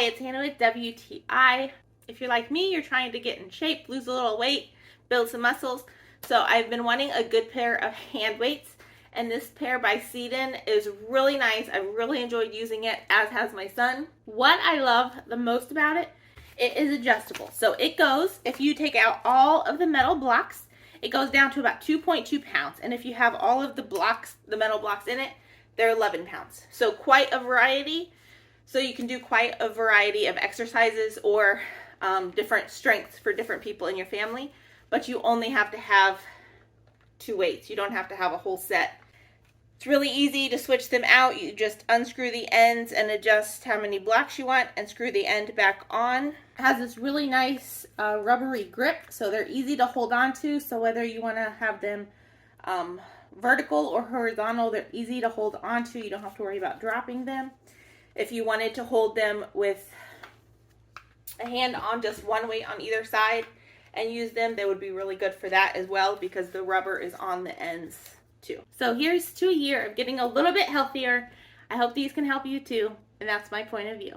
Hi, it's Hannah with WTI. If you're like me, you're trying to get in shape, lose a little weight, build some muscles. So I've been wanting a good pair of hand weights, and this pair by CDEN is really nice. I really enjoyed using it, as has my son. What I love the most about it, it is adjustable. So it goes, if you take out all of the metal blocks, it goes down to about 2.2 pounds. And if you have all of the blocks, the metal blocks in it, they're 11 pounds. So quite a variety. So you can do quite a variety of exercises or different strengths for different people in your family, but you only have to have 2 weights. You don't have to have a whole set. It's really easy to switch them out. You just unscrew the ends and adjust how many blocks you want and screw the end back on. It has this really nice rubbery grip, so they're easy to hold on to. So whether you want to have them vertical or horizontal, they're easy to hold on to. You don't have to worry about dropping them. If you wanted to hold them with a hand on just one weight on either side and use them, they would be really good for that as well, because the rubber is on the ends too. So here's to a year of getting a little bit healthier. I hope these can help you too, and that's my point of view.